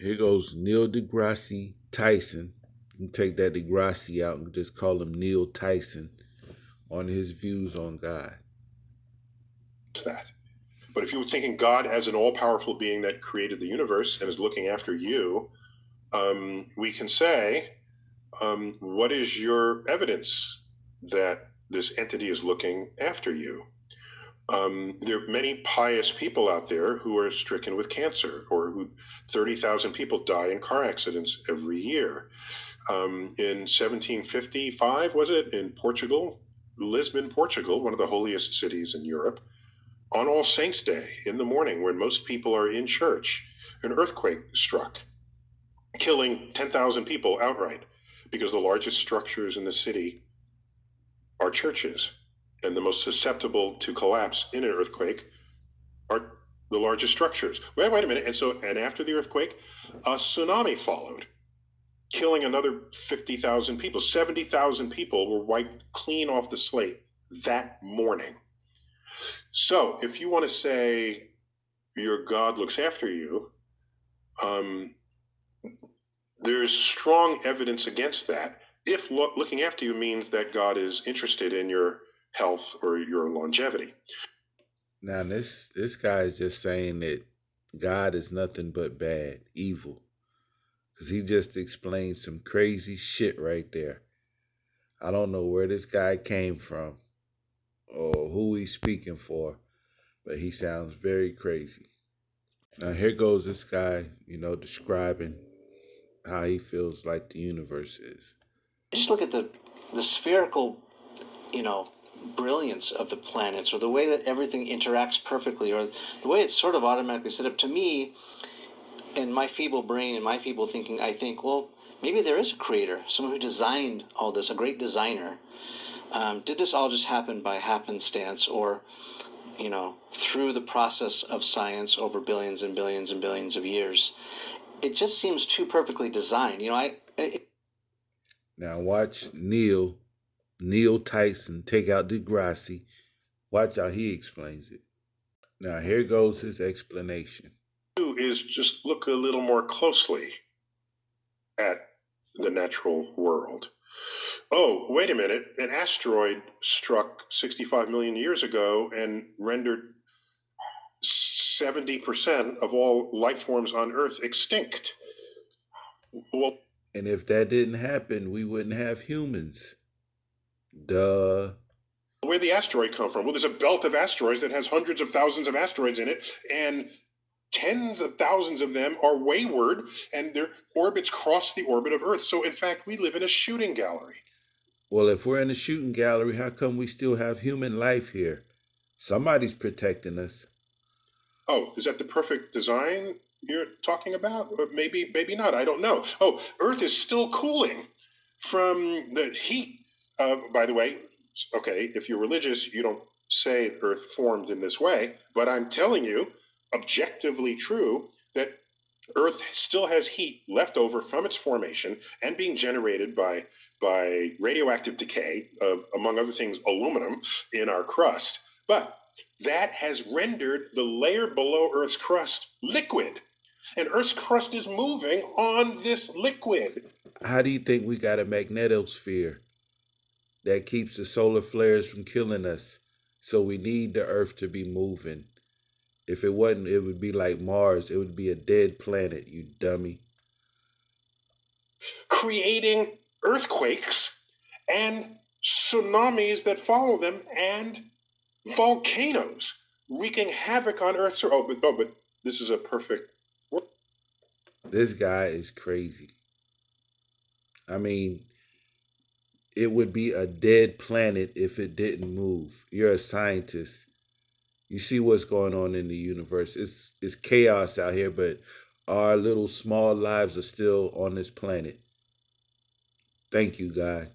Here goes Neil deGrasse Tyson. You can take that deGrasse out and just call him Neil Tyson on his views on God. That. But if you were thinking God as an all-powerful being that created the universe and is looking after you, we can say, what is your evidence that this entity is looking after you? There are many pious people out there who are stricken with cancer, or who 30,000 people die in car accidents every year. In 1755, was it, in Portugal, Lisbon, Portugal, one of the holiest cities in Europe, on All Saints' Day in the morning, when most people are in church, an earthquake struck, killing 10,000 people outright, because the largest structures in the city are churches, and the most susceptible to collapse in an earthquake are the largest structures. Wait a minute. And after the earthquake, a tsunami followed, killing another 50,000 people. 70,000 people were wiped clean off the slate that morning. So if you want to say your God looks after you, there's strong evidence against that, if looking after you means that God is interested in your health or your longevity. Now this guy is just saying that God is nothing but bad, evil. Because he just explained some crazy shit right there. I don't know where this guy came from or who he's speaking for, but he sounds very crazy. Now here goes this guy, describing how he feels like the universe is. Just look at the spherical, you know, brilliance of the planets, or the way that everything interacts perfectly, or the way it's sort of automatically set up. To me, in my feeble brain and my feeble thinking, I think, well, maybe there is a creator, someone who designed all this, a great designer. Did this all just happen by happenstance, or, through the process of science over billions and billions and billions of years? It just seems too perfectly designed. Now watch Neil Tyson take out Degrassi. Watch how he explains it. Now here goes his explanation. Is just look a little more closely at the natural world. Oh, wait a minute. An asteroid struck 65 million years ago and rendered 70% of all life forms on Earth extinct. Well, And if that didn't happen, we wouldn't have humans. Duh. where'd the asteroid come from? Well, there's a belt of asteroids that has hundreds of thousands of asteroids in it, and tens of thousands of them are wayward, and their orbits cross the orbit of Earth. So, in fact, we live in a shooting gallery. Well, if we're in a shooting gallery, how come we still have human life here? Somebody's protecting us. Oh, is that the perfect design you're talking about? Or maybe not. I don't know. Oh, Earth is still cooling from the heat. By the way, okay, if you're religious, you don't say Earth formed in this way, but I'm telling you, objectively true, that Earth still has heat left over from its formation and being generated by radioactive decay of, among other things, aluminum in our crust. But that has rendered the layer below Earth's crust liquid. And Earth's crust is moving on this liquid. How do you think we got a magnetosphere that keeps the solar flares from killing us? So we need the Earth to be moving. If it wasn't, it would be like Mars. It would be a dead planet, you dummy. Creating earthquakes and tsunamis that follow them and volcanoes wreaking havoc on Earth's. But this is a perfect. This guy is crazy. I mean, it would be a dead planet if it didn't move. You're a scientist. You see what's going on in the universe. It's chaos out here, but our little small lives are still on this planet. Thank you, God.